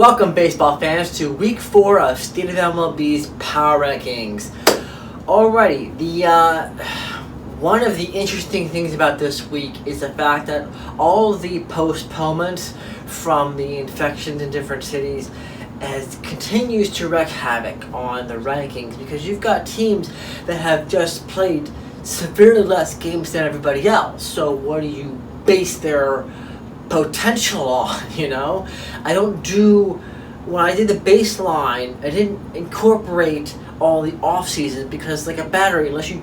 Welcome, baseball fans, to Week 4 of State of MLB's Power Rankings. Alrighty, one of the interesting things about this week is the fact that all the postponements from the infections in different cities continues to wreak havoc on the rankings, because you've got teams that have just played severely less games than everybody else. So what do you base their potential on? When I did the baseline, I didn't incorporate all the off season, because like a battery, unless you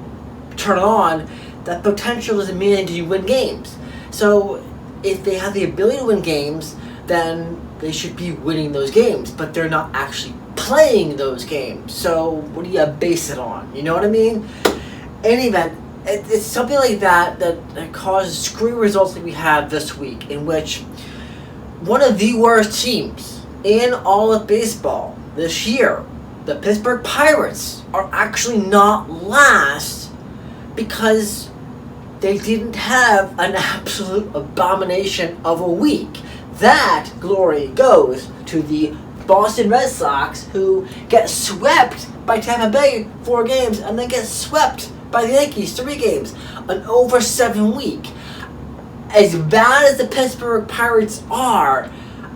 turn it on, that potential doesn't mean until you win games. So if they have the ability to win games, then they should be winning those games, but they're not actually playing those games. So what do you base it on? You know what I mean? In any event, it's something like that causes screwy results like we have this week, in which one of the worst teams in all of baseball this year, the Pittsburgh Pirates, are actually not last because they didn't have an absolute abomination of a week. That glory goes to the Boston Red Sox, who get swept by Tampa Bay 4 games and then get swept by the Yankees 3 games, an over 7 week. As bad as the Pittsburgh Pirates are,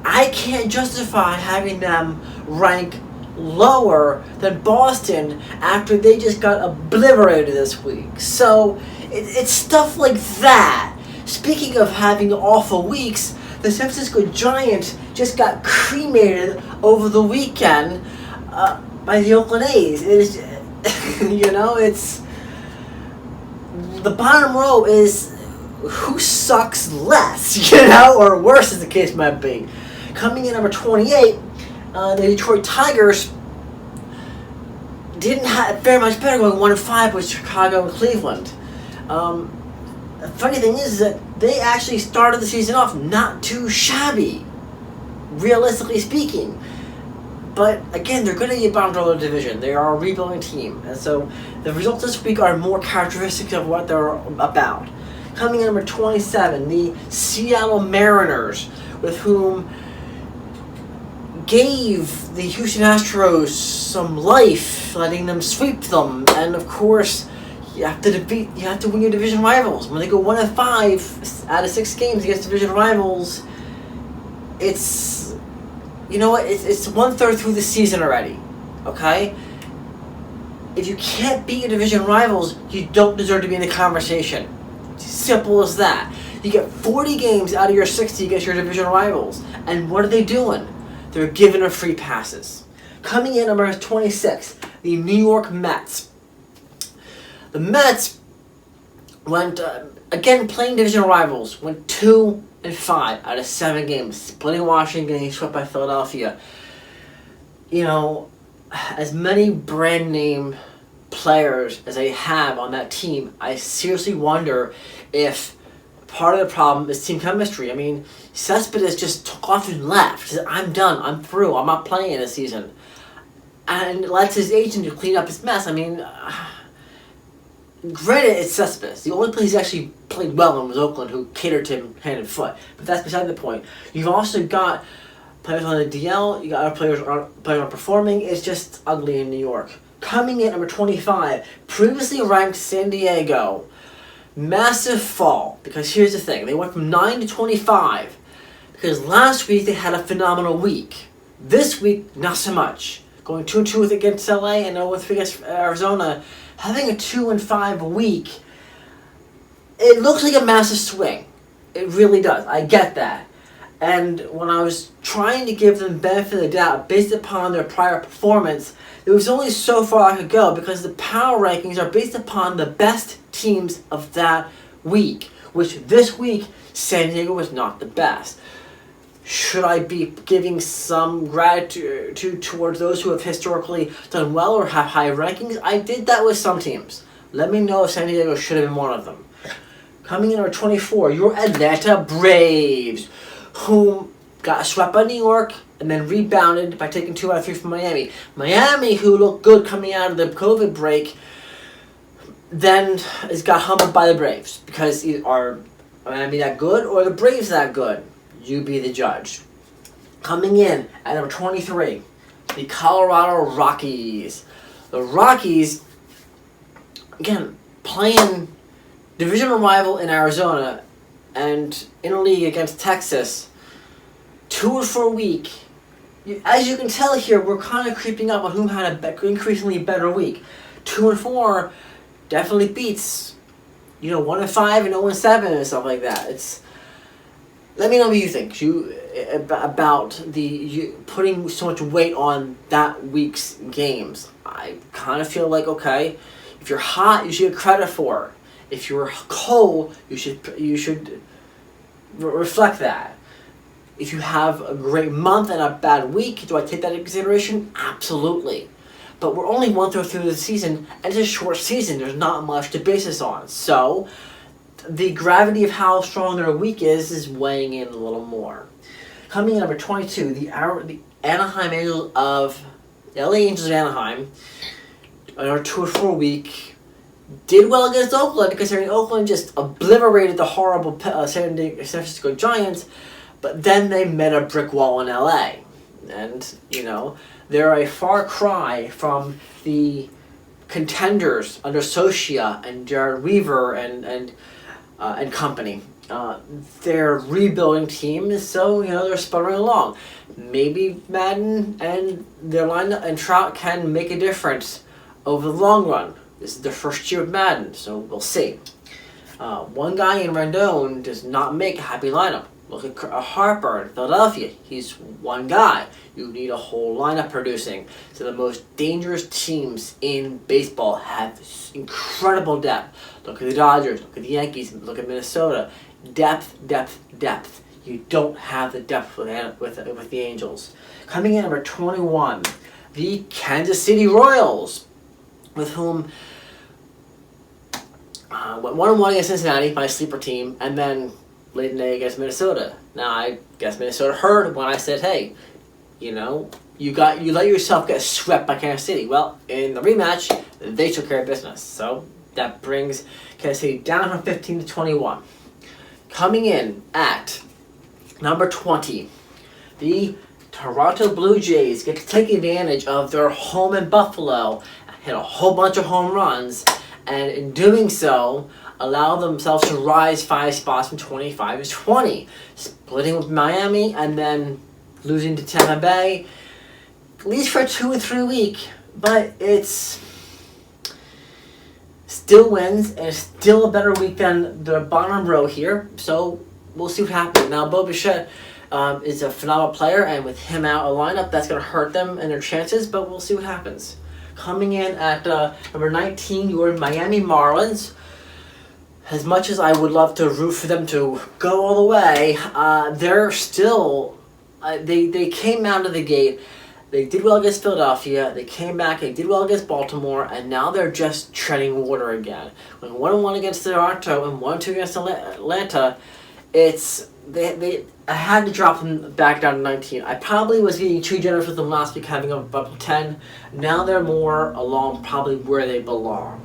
I can't justify having them rank lower than Boston after they just got obliterated this week. So it's stuff like that. Speaking of having awful weeks, the San Francisco Giants just got cremated over the weekend by the Oakland A's. It's it's the bottom row is who sucks less, or worse, as the case might be. Coming in number 28, the Detroit Tigers didn't have very much better, going 1-5 with Chicago and Cleveland. The funny thing is that they actually started the season off not too shabby, realistically speaking. But again, they're going to get bound to their division. They are a rebuilding team. And so the results this week are more characteristic of what they're about. Coming in number 27, the Seattle Mariners, with whom gave the Houston Astros some life, letting them sweep them. And of course, you have to win your division rivals. When they go 1-5 out of 6 games against division rivals, it's it's 1/3 through the season already. Okay? If you can't beat your division rivals, you don't deserve to be in the conversation. Simple as that. You get 40 games out of your 60 against your division rivals. And what are they doing? They're giving them free passes. Coming in number 26, the New York Mets. The Mets went, again playing division rivals, went 2-5 out of 7 games, splitting Washington, getting swept by Philadelphia. As many brand name players as they have on that team, I seriously wonder if part of the problem is team chemistry. I mean, Cespedes just took off and left. He said, I'm done, I'm through, I'm not playing this season. And lets his agent to clean up his mess. I mean, granted, it's Cespedes. The only place he actually played well in was Oakland, who catered to him hand and foot. But that's beside the point. You've also got players on the DL, you got other players aren't performing. It's just ugly in New York. Coming in number 25, previously ranked San Diego. Massive fall, because here's the thing. They went from 9 to 25, because last week they had a phenomenal week. This week, not so much. Going 2-2 against LA and 0-3 against Arizona. Having a 2-5 week, it looks like a massive swing. It really does. I get that. And when I was trying to give them benefit of the doubt based upon their prior performance, there was only so far I could go, because the power rankings are based upon the best teams of that week, which this week, San Diego was not the best. Should I be giving some gratitude towards those who have historically done well or have high rankings? I did that with some teams. Let me know if San Diego should have been one of them. Coming in at 24, your Atlanta Braves, whom got swept by New York and then rebounded by taking 2 out of 3 from Miami. Miami, who looked good coming out of the COVID break, then got humbled by the Braves, because are Miami that good or the Braves that good? You be the judge. Coming in at number 23, the Colorado Rockies. The Rockies, again, playing divisional rival in Arizona and in a league against Texas, 2-4 week. As you can tell here, we're kind of creeping up on who had an increasingly better week. 2-4 definitely beats, 1-5 and 0-7 and stuff like that. Let me know what you think about putting so much weight on that week's games. I kind of feel like, okay, if you're hot, you should get credit for it. If you're cold, you should reflect that. If you have a great month and a bad week, do I take that into consideration? Absolutely. But we're only 1/3 through the season, and it's a short season. There's not much to base this on. So the gravity of how strong their week is weighing in a little more. Coming in number 22, the Anaheim Angels of LA Angels of Anaheim, on our 2-4 week, did well against Oakland, considering Oakland just obliterated the horrible San Francisco Giants, but then they met a brick wall in LA. And, they're a far cry from the contenders under Socia and Jared Weaver and company. Their rebuilding team is so, they're sputtering along. Maybe Madden and their lineup and Trout can make a difference over the long run. This is their first year of Madden, so we'll see. One guy in Rendon does not make a happy lineup. Look at Harper in Philadelphia. He's one guy. You need a whole lineup producing. So the most dangerous teams in baseball have incredible depth. Look at the Dodgers. Look at the Yankees. Look at Minnesota. Depth, depth, depth. You don't have the depth with the Angels. Coming in number 21, the Kansas City Royals, with whom went 1-1 against Cincinnati, my sleeper team, and then late in the day against Minnesota. Now, I guess Minnesota heard when I said, hey, you let yourself get swept by Kansas City. Well, in the rematch, they took care of business. So that brings Kansas City down from 15 to 21. Coming in at number 20, the Toronto Blue Jays get to take advantage of their home in Buffalo, hit a whole bunch of home runs, and in doing so, allow themselves to rise 5 spots from 25 to 20, splitting with Miami and then losing to Tampa Bay, at least for a 2-3 week, but it's still wins, and it's still a better week than the bottom row here, so we'll see what happens. Now, Bo Bichette is a phenomenal player, and with him out of lineup, that's going to hurt them and their chances, but we'll see what happens. Coming in at number 19, your Miami Marlins. As much as I would love to root for them to go all the way, they're still... They came out of the gate. They did well against Philadelphia. They came back. They did well against Baltimore, and now they're just treading water again. When 1-1 against Toronto and 1-2 against Atlanta, I had to drop them back down to 19. I probably was being too generous with them last week, having them up to 10. Now they're more along probably where they belong.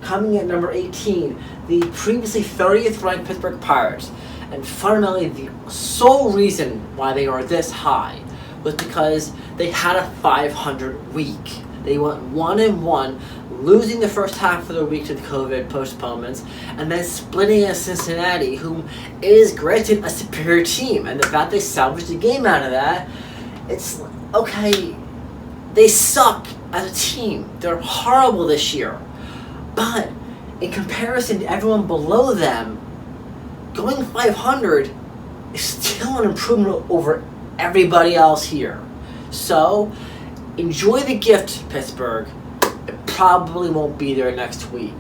Coming at number 18, the previously 30th ranked Pittsburgh Pirates. And fundamentally, the sole reason why they are this high was because they had a 500 week. They went 1-1, losing the first half of the week to the COVID postponements, and then splitting against Cincinnati, whom is granted a superior team. And the fact they salvaged the game out of that, it's okay. They suck as a team. They're horrible this year. But in comparison to everyone below them, going 500 is still an improvement over everybody else here. So, enjoy the gift, Pittsburgh. It probably won't be there next week.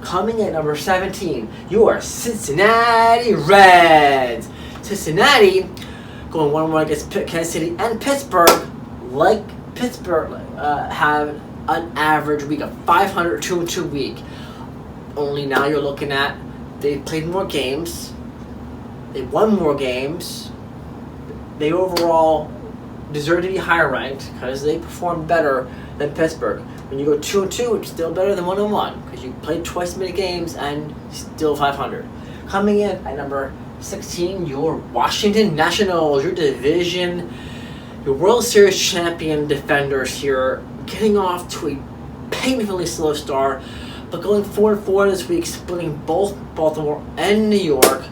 Coming at number 17, your Cincinnati Reds. Cincinnati, going 1-1 against Kansas City and Pittsburgh, like Pittsburgh, have an average week of 500, 2-2 week. Only now you're looking at they played more games, they won more games, they overall deserve to be higher ranked because they performed better than Pittsburgh. When you go 2-2, it's still better than 1-1 because you played twice as many games and still 500. Coming in at number 16, your Washington Nationals, your division, your World Series champion defenders here, getting off to a painfully slow start, but going 4-4 this week, splitting both Baltimore and New York,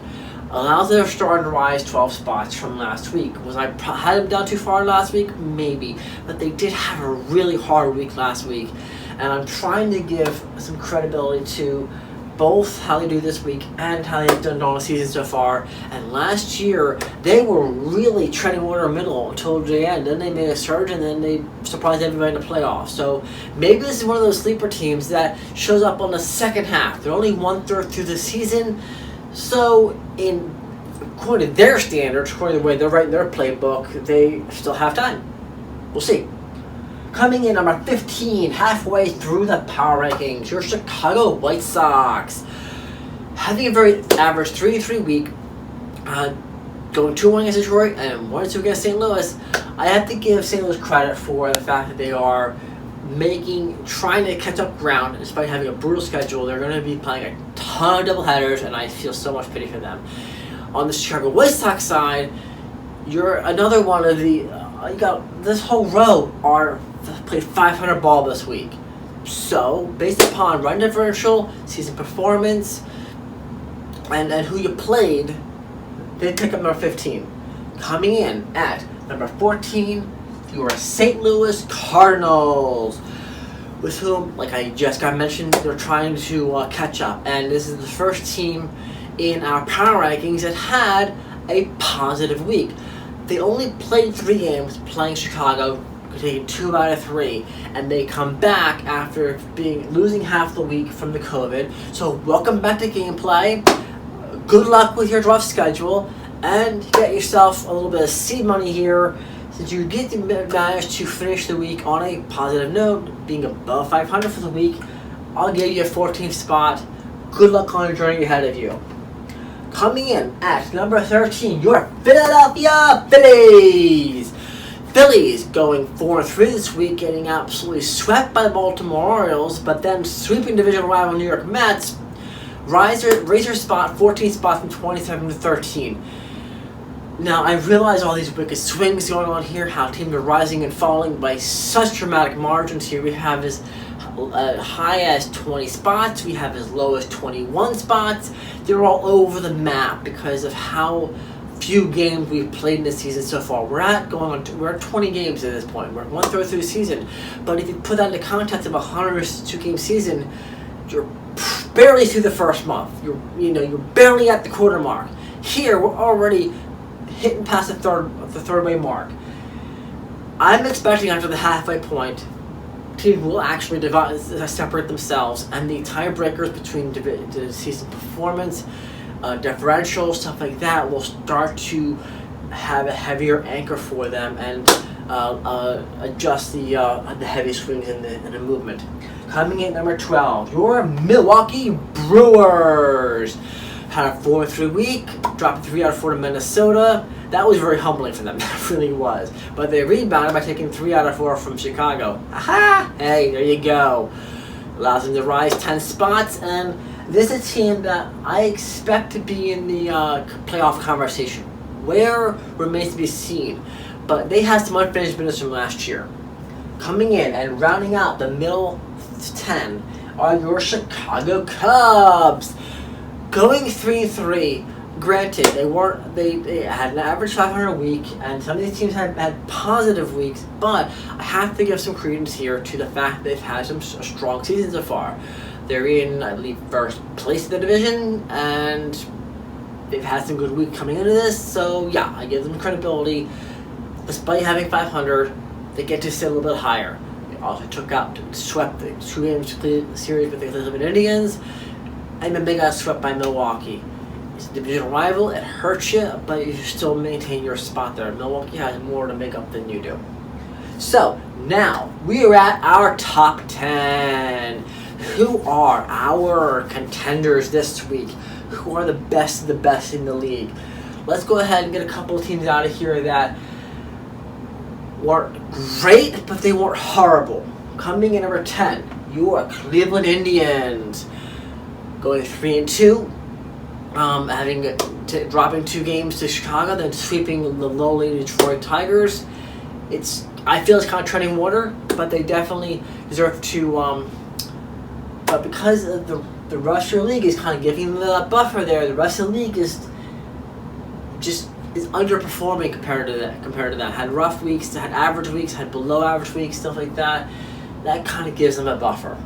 allows their star to rise 12 spots from last week. Was I had them down too far last week? Maybe, but they did have a really hard week last week, and I'm trying to give some credibility to both how they do this week and how they've done all the season so far. And last year, they were really treading water middle until the end. Then they made a surge, and then they surprised everybody in the playoffs. So maybe this is one of those sleeper teams that shows up on the second half. They're only 1/3 through the season. So according to their standards, according to the way they're writing their playbook, they still have time. We'll see. Coming in number 15, halfway through the power rankings, your Chicago White Sox. Having a very average 3-3 week, going 2-1 against Detroit and 1-2 against St. Louis, I have to give St. Louis credit for the fact that they are trying to catch up ground despite having a brutal schedule. They're going to be playing a ton of doubleheaders, and I feel so much pity for them. On the Chicago White Sox side, you're another one of the you got this whole row are played 500 ball this week. So based upon run differential, season performance, and who you played, they pick up number 15. Coming in at number 14, your St. Louis Cardinals, with whom, like I just got mentioned, they're trying to catch up. And this is the first team in our power rankings that had a positive week. They only played 3 games playing Chicago, taking 2 out of 3, and they come back after losing half the week from the COVID. So welcome back to gameplay. Good luck with your rough schedule, and get yourself a little bit of seed money here. Since you did manage to finish the week on a positive note, being above 500 for the week, I'll give you a 14th spot. Good luck on the journey ahead of you. Coming in at number 13, your Philadelphia Phillies. Phillies going 4-3 this week, getting absolutely swept by the Baltimore Orioles, but then sweeping division rival New York Mets, raise their spot 14 spots from 27 to 13. Now, I realize all these wicked swings going on here, how teams are rising and falling by such dramatic margins here. We have as high as 20 spots, we have as low as 21 spots. They're all over the map because of how few games we've played in this season so far. We're at 20 games at this point. We're 1/3 through the season. But if you put that in the context of a 102-game season, you're barely through the first month. You're barely at the quarter mark. Here, we're already hitting past the third way mark. I'm expecting after the halfway point, teams will actually separate themselves, and the tiebreakers between the season performance, differential, stuff like that will start to have a heavier anchor for them and adjust the heavy swings in the movement. Coming in at number 12, your Milwaukee Brewers. Had a 4-3 week, dropped 3 out of 4 to Minnesota. That was very humbling for them, that really was. But they rebounded by taking 3 out of 4 from Chicago. Aha! Hey, there you go. Allows them to rise 10 spots, and this is a team that I expect to be in the playoff conversation. Where remains to be seen, but they had some unfinished business from last year. Coming in and rounding out the middle 10 are your Chicago Cubs. Going 3-3, granted, they had an average 500 week, and some of these teams had positive weeks, but I have to give some credence here to the fact that they've had a strong season so far. They're in, I believe, first place in the division, and they've had some good weeks coming into this, so yeah, I give them credibility. Despite having 500, they get to sit a little bit higher. They also swept the 2 games series with the Cleveland Indians, and then they got swept by Milwaukee. It's a divisional rival, it hurts you, but you still maintain your spot there. Milwaukee has more to make up than you do. So, now, we are at our top 10. Who are our contenders this week? Who are the best of the best in the league? Let's go ahead and get a couple of teams out of here that weren't great, but they weren't horrible. Coming in number 10, your Cleveland Indians. Going 3-2, having dropping 2 games to Chicago, then sweeping the lowly Detroit Tigers. I feel it's kind of treading water, but they definitely deserve to. But because of the rest of the league is kind of giving them that buffer there, the rest of the league is underperforming compared to that. Had rough weeks, had average weeks, had below average weeks, stuff like that. That kind of gives them a buffer.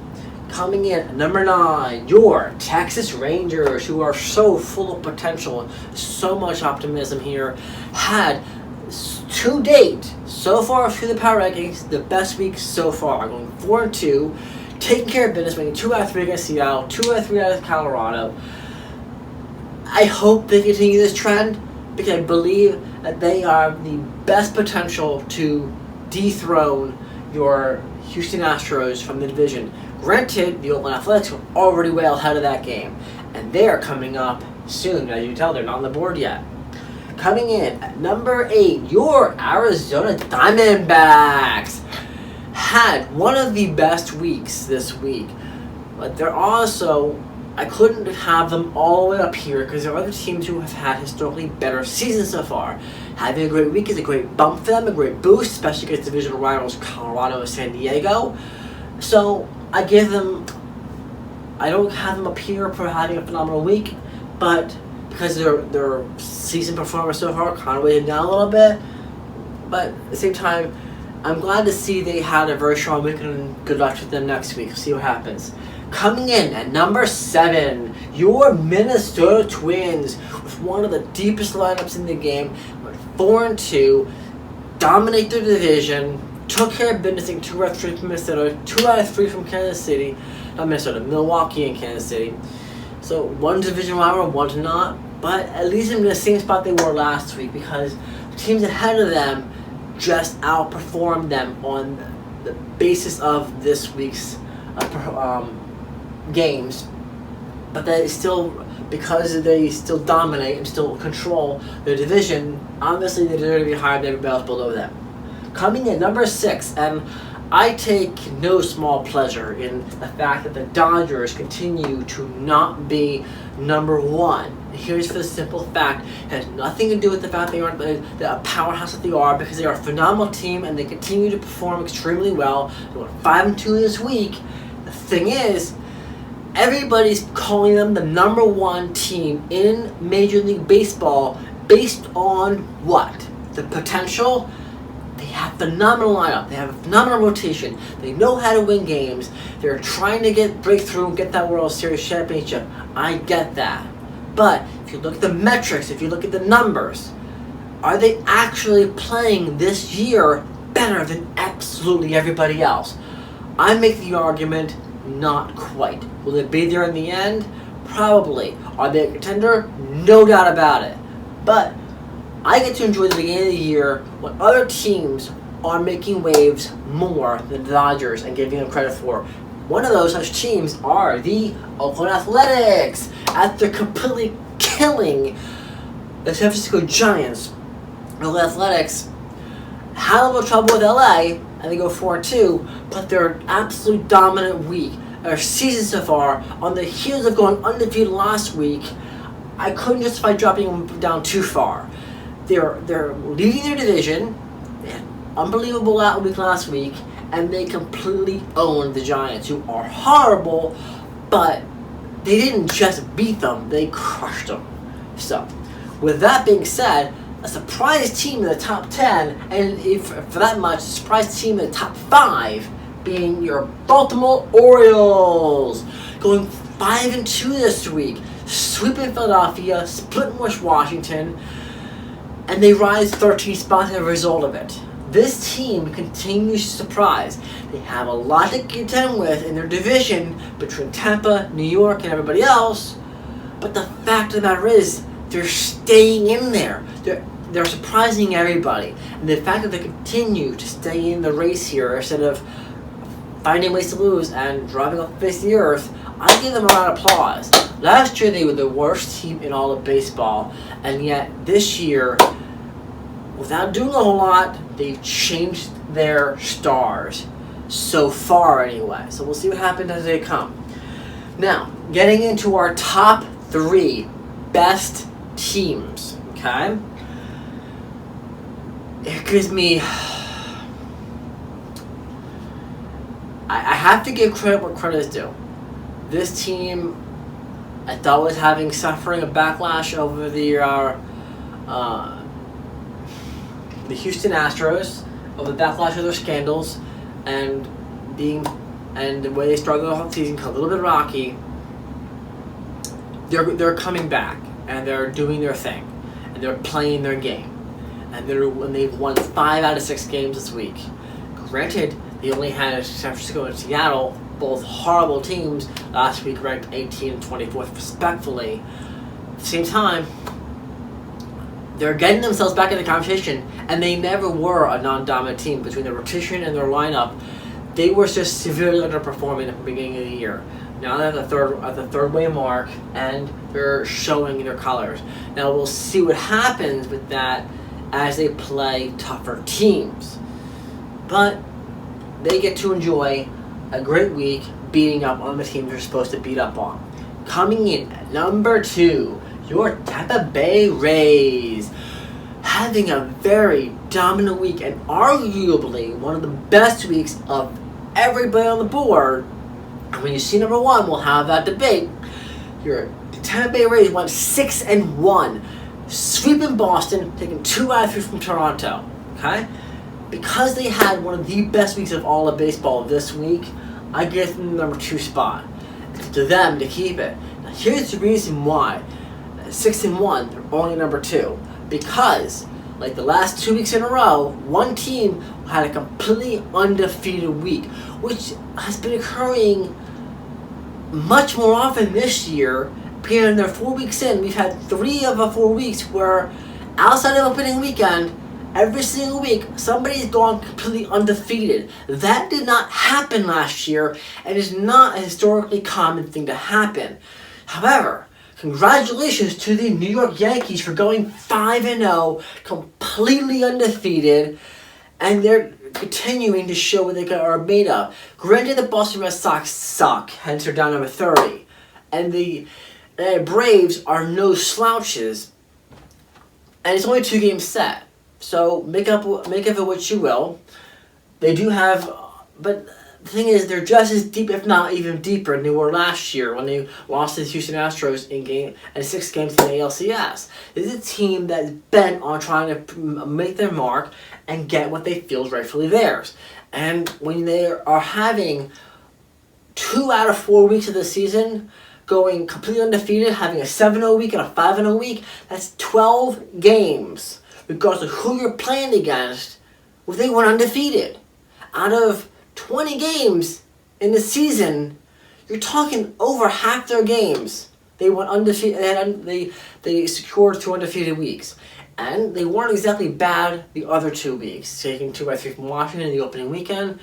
Coming in at number 9, your Texas Rangers, who are so full of potential, so much optimism here, had to date, so far through the power rankings, the best week so far, going 4-2, taking care of business, winning 2 out of 3 against Seattle, 2 out of 3 out of Colorado. I hope they continue this trend, because I believe that they are the best potential to dethrone your Houston Astros from the division. Granted, the Oakland Athletics are already well ahead of that game, and they are coming up soon. As you can tell, they're not on the board yet. Coming in at number 8, your Arizona Diamondbacks had one of the best weeks this week, but they're also, I couldn't have them all the way up here because there are other teams who have had historically better seasons so far. Having a great week is a great bump for them, a great boost, especially against divisional rivals Colorado and San Diego. So I don't have them up here for having a phenomenal week, but because their season performance so far kind of weighed down a little bit. But at the same time, I'm glad to see they had a very strong week, and good luck with them next week. See what happens. Coming in at number 7, your Minnesota Twins, with one of the deepest lineups in the game, went 4-2, dominate their division, took care of business in 2 out of 3 from Minnesota, 2 out of 3 from Kansas City, not Minnesota, Milwaukee and Kansas City. So one division rival, one's not, but at least in the same spot they were last week, because teams ahead of them just outperformed them on the basis of this week's games. But they still, because they still dominate and still control their division, obviously they deserve to be higher than everybody else below them. Coming in number 6, and I take no small pleasure in the fact that the Dodgers continue to not be number 1. Here's for the simple fact, it has nothing to do with the fact they aren't the powerhouse that they are, because they are a phenomenal team and they continue to perform extremely well. They went 5-2 this week. The thing is, everybody's calling them the number 1 team in Major League Baseball based on what? The potential. They have phenomenal lineup. They have a phenomenal rotation. They know how to win games. They're trying to break through and get that World Series championship. I get that. But if you look at the metrics, if you look at the numbers, are they actually playing this year better than absolutely everybody else? I make the argument, not quite. Will it be there in the end? Probably. Are they a contender? No doubt about it. But I get to enjoy the beginning of the year when other teams are making waves more than the Dodgers and giving them credit for. One of those such teams are the Oakland Athletics, after completely killing the San Francisco Giants. The Oakland Athletics had a little trouble with LA, and they go 4-2, but they're absolute dominant week. Their season so far, on the heels of going undefeated last week, I couldn't justify dropping them down too far. They're leading their division. They had an unbelievable week last week, and they completely owned the Giants, who are horrible, but they didn't just beat them, they crushed them. So, with that being said, a surprise team in the top 10, and if for that much, a surprise team in the top 5, being your Baltimore Orioles, going 5-2 this week, sweeping Philadelphia, splitting with Washington, and they rise 13 spots as a result of it. This team continues to surprise. They have a lot to contend with in their division between Tampa, New York, and everybody else, but the fact of the matter is, they're staying in there. They're surprising everybody. And the fact that they continue to stay in the race here instead of finding ways to lose and driving off the face of the earth, I give them a round of applause. Last year they were the worst team in all of baseball, and yet this year, without doing a whole lot, they've changed their stars. So far anyway. So we'll see what happens as they come. Now, getting into our top 3 best teams, okay? It gives me... I have to give credit where credit is due. This team, I thought, was suffering a backlash over the Houston Astros, over the backlash of their scandals, and the way they started the whole season, a little bit rocky. They're coming back, and they're doing their thing, and they're playing their game, and they've won 5 out of 6 games this week. Granted, they only had San Francisco and Seattle, both horrible teams, last week ranked 18th and 24th respectfully. At the same time, they're getting themselves back in the conversation, and they never were a non-dominant team. Between their rotation and their lineup, they were just severely underperforming at the beginning of the year. Now they're at the third way mark, and they're showing their colors. Now we'll see what happens with that as they play tougher teams. But they get to enjoy a great week beating up on the teams they're supposed to beat up on. Coming in at number 2, your Tampa Bay Rays, having a very dominant week and arguably one of the best weeks of everybody on the board. And when you see number 1, we'll have that debate. Your Tampa Bay Rays went 6-1, sweeping Boston, taking 2 out of 3 from Toronto. Okay, because they had one of the best weeks of all of baseball this week, I give them the number 2 spot. It's to them to keep it. Now here's the reason why. 6-1, they're only number 2. Because, like the last 2 weeks in a row, one team had a completely undefeated week, which has been occurring much more often this year. Because they're 4 weeks in, we've had 3 of the 4 weeks where, outside of opening weekend, every single week, somebody's gone completely undefeated. That did not happen last year, and is not a historically common thing to happen. However, congratulations to the New York Yankees for going 5-0, completely undefeated, and they're continuing to show what they are made of. Granted, the Boston Red Sox suck, hence they're down number 30, and the Braves are no slouches, and it's only 2 games set. So make of it what you will. They do have, but the thing is, they're just as deep, if not even deeper, than they were last year when they lost to the Houston Astros in 6 games in the ALCS. This is a team that's bent on trying to make their mark and get what they feel is rightfully theirs. And when they are having 2 out of 4 weeks of the season going completely undefeated, having a 7-0 week and a 5-0 week, that's 12 games. Regardless of who you're playing against, well, they went undefeated. Out of 20 games in the season, you're talking over half their games. They went undefeated. They secured 2 undefeated weeks, and they weren't exactly bad the other 2 weeks, taking 2 by 3 from Washington in the opening weekend.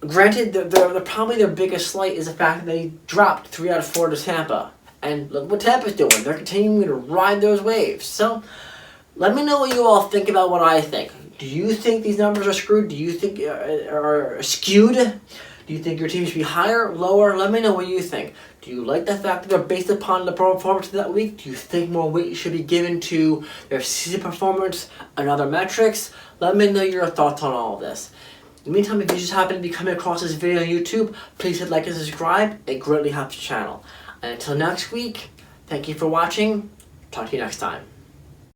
Granted, probably their biggest slight is the fact that they dropped 3 out of 4 to Tampa, and look what Tampa's doing. They're continuing to ride those waves. So, let me know what you all think about what I think. Do you think these numbers are screwed? Do you think are skewed? Do you think your team should be higher, lower? Let me know what you think. Do you like the fact that they're based upon the performance of that week? Do you think more weight should be given to their season performance and other metrics? Let me know your thoughts on all of this. In the meantime, if you just happen to be coming across this video on YouTube, please hit like and subscribe. It greatly helps the channel. And until next week, thank you for watching. Talk to you next time.